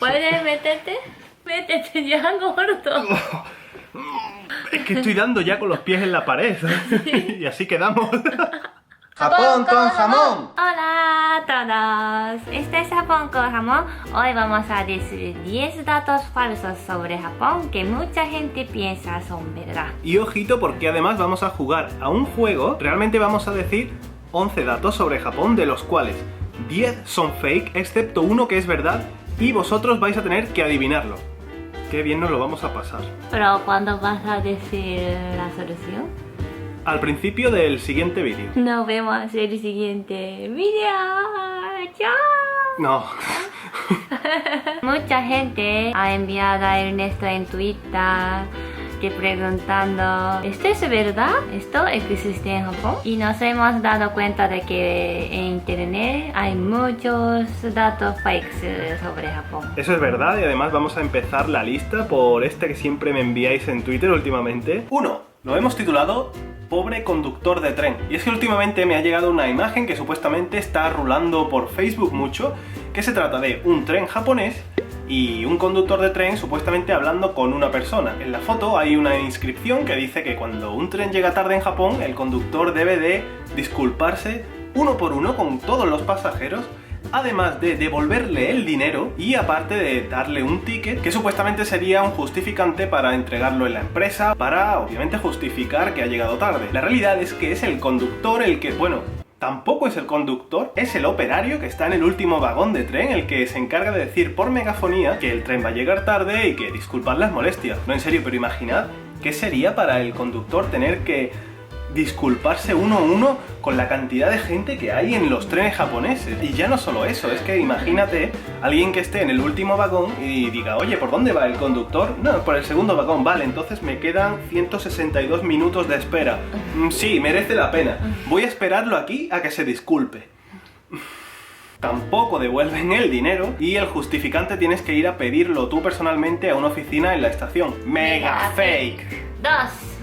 ¿Puedes meterte? Métete ya, gordo. Es que estoy dando ya con los pies en la pared. Y así quedamos. ¡Japón con jamón! Hola a todos. Este es Japón con jamón. Hoy vamos a decir 10 datos falsos sobre Japón que mucha gente piensa son verdad. Y ojito, porque además vamos a jugar a un juego. Realmente vamos a decir 11 datos sobre Japón, de los cuales 10 son fake, excepto uno que es verdad. Y vosotros vais a tener que adivinarlo. Qué bien nos lo vamos a pasar. Pero ¿cuándo vas a decir la solución? Al principio del siguiente vídeo. Nos vemos en el siguiente video. ¡Chao! No. Mucha gente ha enviado a Ernesto en Twitter que preguntando, ¿esto es verdad? ¿Esto existe en Japón? Y nos hemos dado cuenta de que en internet hay muchos datos fakes sobre Japón. Eso es verdad, y además vamos a empezar la lista por este que siempre me enviáis en Twitter últimamente. 1. Lo hemos titulado Pobre conductor de tren. Y es que últimamente me ha llegado una imagen que supuestamente está rulando por Facebook mucho, que se trata de un tren japonés y un conductor de tren supuestamente hablando con una persona. En la foto hay una inscripción que dice que cuando un tren llega tarde en Japón, el conductor debe de disculparse uno por uno con todos los pasajeros, además de devolverle el dinero y aparte de darle un ticket que supuestamente sería un justificante para entregarlo en la empresa, para obviamente justificar que ha llegado tarde. La realidad es que es el conductor el que, bueno, tampoco es el conductor, es el operario que está en el último vagón de tren el que se encarga de decir por megafonía que el tren va a llegar tarde y que disculpad las molestias. No, en serio, pero imaginad qué sería para el conductor tener que disculparse uno a uno con la cantidad de gente que hay en los trenes japoneses. Y ya no solo eso, es que imagínate alguien que esté en el último vagón y diga, oye, ¿por dónde va el conductor? No, por el segundo vagón. Vale, entonces me quedan 162 minutos de espera. Sí, merece la pena. Voy a esperarlo aquí a que se disculpe. Tampoco devuelven el dinero y el justificante tienes que ir a pedirlo tú personalmente a una oficina en la estación. ¡Mega fake! 2.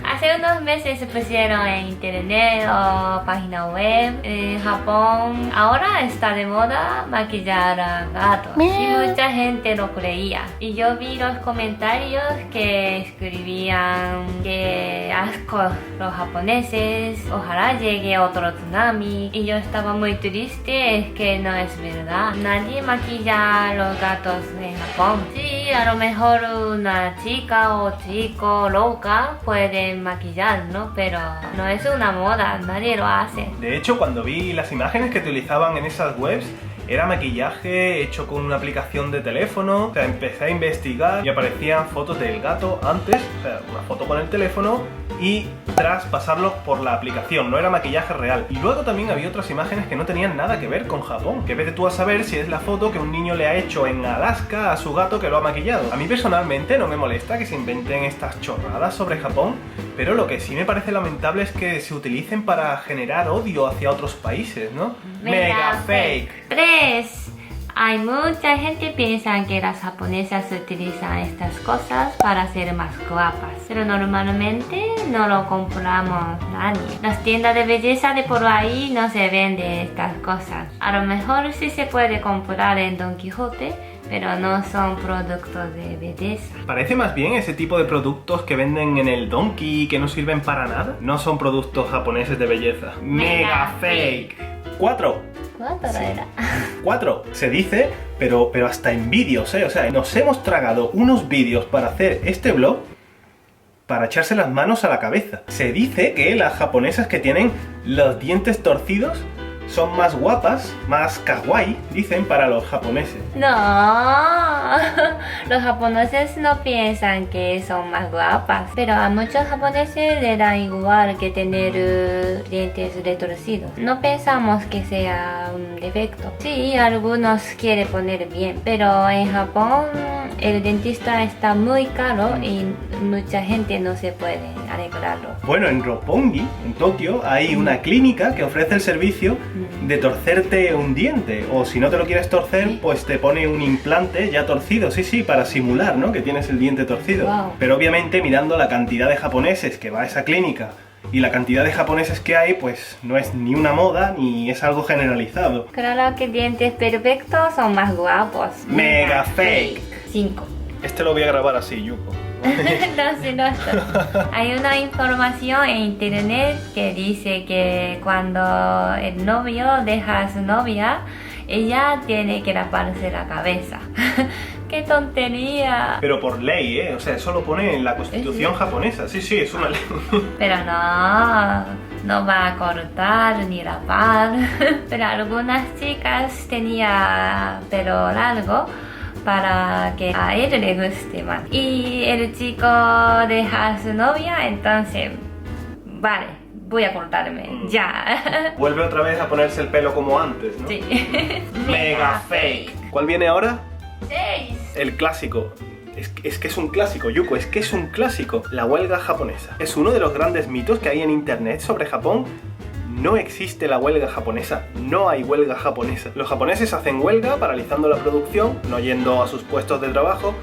Hace unos meses se pusieron en internet o página web en Japón. Ahora está de moda maquillar a gatos. Y mucha gente lo creía. Y yo vi los comentarios que escribían que asco los japoneses, ojalá llegue otro tsunami. Y yo estaba muy triste, es que no es verdad. Nadie maquilla a los gatos en Japón. Sí, a lo mejor una chica o chico loca puede maquillar, ¿no? Pero no es una moda, nadie lo hace. De hecho, cuando vi las imágenes que utilizaban en esas webs, era maquillaje hecho con una aplicación de teléfono. O sea, empecé a investigar y aparecían fotos del gato antes, o sea, una foto con el teléfono y tras pasarlo por la aplicación, no era maquillaje real. Y luego también había otras imágenes que no tenían nada que ver con Japón, que vete tú a saber si es la foto que un niño le ha hecho en Alaska a su gato que lo ha maquillado. A mí personalmente no me molesta que se inventen estas chorradas sobre Japón, pero lo que sí me parece lamentable es que se utilicen para generar odio hacia otros países, ¿no? Mega fake. 3. Hay mucha gente que piensa que las japonesas utilizan estas cosas para ser más guapas, pero normalmente no lo compramos nadie. Las tiendas de belleza de por ahí no se venden estas cosas. A lo mejor sí se puede comprar en Don Quijote, pero no son productos de belleza. Parece más bien ese tipo de productos que venden en el Donkey y que no sirven para nada. No son productos japoneses de belleza. Mega fake. 4. ¿Cuánto era? 4. Se dice, pero hasta en vídeos, ¿eh? O sea, nos hemos tragado unos vídeos para hacer este vlog para echarse las manos a la cabeza. Se dice que las japonesas que tienen los dientes torcidos son más guapas, más kawaii, dicen para los japoneses. No, los japoneses no piensan que son más guapas, pero a muchos japoneses le da igual que tener dientes retorcidos. No pensamos que sea un defecto. Sí, algunos quieren poner bien, pero en Japón el dentista está muy caro y mucha gente no se puede arreglarlo. Bueno, en Roppongi, en Tokio, hay una clínica que ofrece el servicio de torcerte un diente, o si no te lo quieres torcer, pues te pone un implante ya torcido, sí, para simular, ¿no?, que tienes el diente torcido. Wow. Pero obviamente mirando la cantidad de japoneses que va a esa clínica y la cantidad de japoneses que hay, pues no es ni una moda ni es algo generalizado. Claro que dientes perfectos son más guapos. Mega fake. 5. Este lo voy a grabar así, Yuko. No. Hay una información en internet que dice que cuando el novio deja a su novia, ella tiene que lavarse la cabeza. ¡Qué tontería! Pero por ley, ¿eh? O sea, eso lo pone en la constitución japonesa. Sí, es una ley. Pero no va a cortar ni lavar. Pero algunas chicas tenían pelo largo para que a él le guste más. Y el chico deja a su novia, entonces, vale, voy a cortarme, ya. Vuelve otra vez a ponerse el pelo como antes, ¿no? Sí. Mega fake. ¿Cuál viene ahora? 6. El clásico. Es que es un clásico, Yuko, es que es un clásico. La huelga japonesa. Es uno de los grandes mitos que hay en internet sobre Japón. No existe la huelga japonesa, no hay huelga japonesa. Los japoneses hacen huelga paralizando la producción, no yendo a sus puestos de trabajo,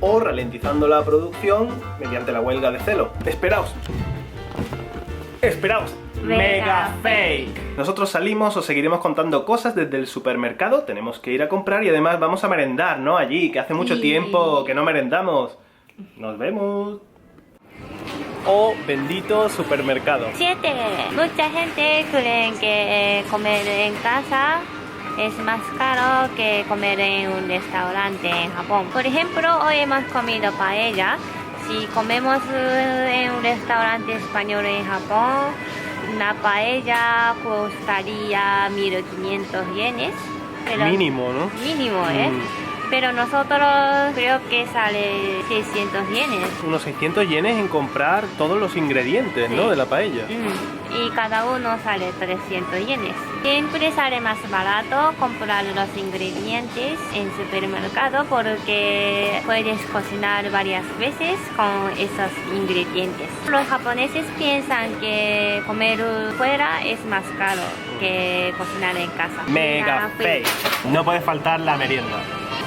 o ralentizando la producción mediante la huelga de celo. ¡Esperaos! ¡Mega fake! Nosotros salimos, os seguiremos contando cosas desde el supermercado, tenemos que ir a comprar y además vamos a merendar, ¿no? Allí, que hace mucho tiempo que no merendamos. Nos vemos. Oh, bendito supermercado. 7. Mucha gente cree que comer en casa es más caro que comer en un restaurante en Japón. Por ejemplo, hoy hemos comido paella. Si comemos en un restaurante español en Japón, una paella costaría 1.500 yenes. Pero Mínimo, ¿no? Mínimo, ¿eh? Pero nosotros creo que sale 600 yenes. Unos 600 yenes en comprar todos los ingredientes, ¿no? De la paella. Y cada uno sale 300 yenes. Siempre sale más barato comprar los ingredientes en supermercado porque puedes cocinar varias veces con esos ingredientes. Los japoneses piensan que comer fuera es más caro que cocinar en casa. Mega fake. No puede faltar la merienda.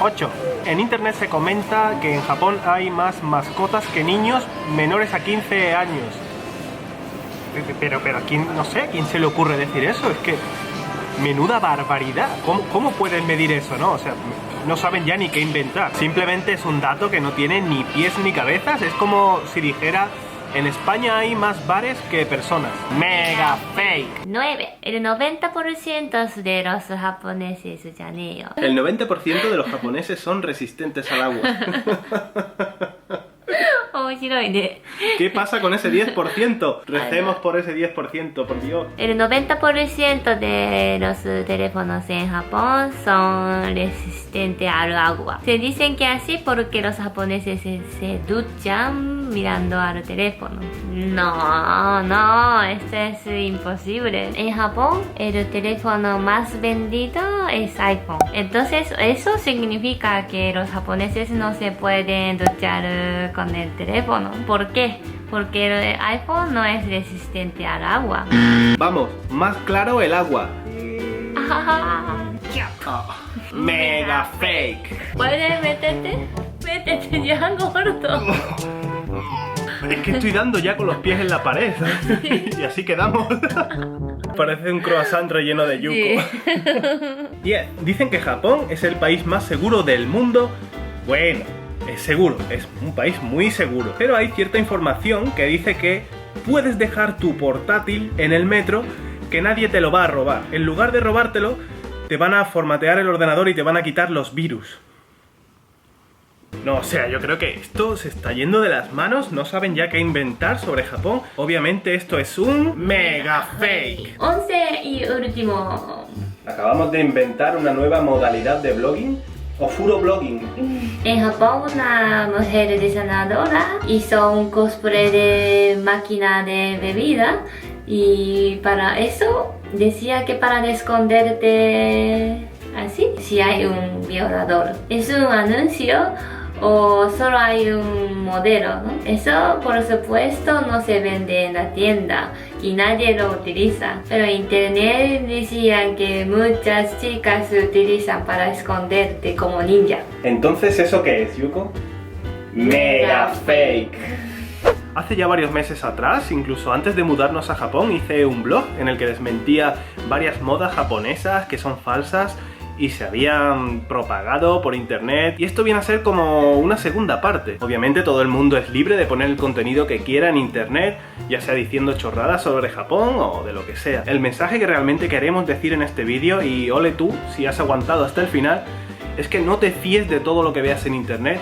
8. En internet se comenta que en Japón hay más mascotas que niños menores a 15 años. Pero ¿a quién, no sé, a quién se le ocurre decir eso? Es que menuda barbaridad. ¿Cómo pueden medir eso, no? O sea, no saben ya ni qué inventar. Simplemente es un dato que no tiene ni pies ni cabezas. Es como si dijera: en España hay más bares que personas. Mega fake. 9. El 90% de los japoneses ya neo. El 90% de los japoneses son resistentes al agua. ¿Qué pasa con ese 10%? Recemos por ese 10%, por Dios. El 90% de los teléfonos en Japón son resistentes al agua. Se dicen que así porque los japoneses se duchan mirando al teléfono. No, esto es imposible. En Japón, el teléfono más vendido es iPhone. Entonces, eso significa que los japoneses no se pueden duchar con el teléfono. ¿Por qué? Porque el iPhone no es resistente al agua. Vamos, más claro el agua. Mega fake. ¿Puedes meterte? Métete ya, gordo. Es que estoy dando ya con los pies en la pared, ¿sabes? Y así quedamos. Parece un croissant relleno de yuko. Sí. Dicen que Japón es el país más seguro del mundo. Bueno, es seguro, es un país muy seguro. Pero hay cierta información que dice que puedes dejar tu portátil en el metro, que nadie te lo va a robar. En lugar de robártelo, te van a formatear el ordenador y te van a quitar los virus. No, o sea, yo creo que esto se está yendo de las manos, no saben ya qué inventar sobre Japón. Obviamente esto es un mega fake. 11 y último. Acabamos de inventar una nueva modalidad de blogging, o furoblogging. En Japón, una mujer diseñadora hizo un cosplay de máquina de bebida y para eso decía que para esconderte así, si hay un violador. Es un anuncio o solo hay un modelo, ¿no? Eso por supuesto no se vende en la tienda y nadie lo utiliza, pero en internet decían que muchas chicas lo utilizan para esconderte como ninja. Entonces, ¿eso qué es, Yuko? Mega fake. Hace ya varios meses atrás, incluso antes de mudarnos a Japón, hice un blog en el que desmentía varias modas japonesas que son falsas y se habían propagado por internet, y esto viene a ser como una segunda parte. Obviamente todo el mundo es libre de poner el contenido que quiera en internet, ya sea diciendo chorradas sobre Japón o de lo que sea. El mensaje que realmente queremos decir en este vídeo, y ole tú si has aguantado hasta el final, es que no te fíes de todo lo que veas en internet.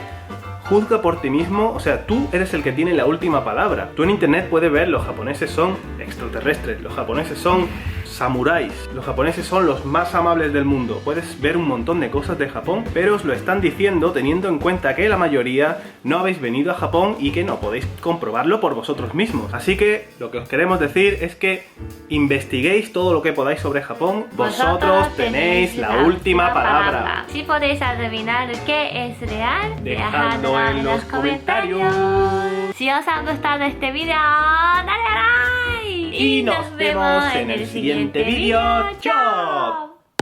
Juzga por ti mismo, o sea, tú eres el que tiene la última palabra. Tú en internet puedes ver los japoneses son extraterrestres, los japoneses son samuráis, los japoneses son los más amables del mundo. Puedes ver un montón de cosas de Japón, pero os lo están diciendo teniendo en cuenta que la mayoría no habéis venido a Japón y que no podéis comprobarlo por vosotros mismos. Así que lo que os queremos decir es que investiguéis todo lo que podáis sobre Japón. Vosotros tenéis la última palabra. Si podéis adivinar qué es real, dejadlo en los comentarios. Si os ha gustado este video, dale a like. Y nos vemos en el siguiente vídeo. ¡Chao!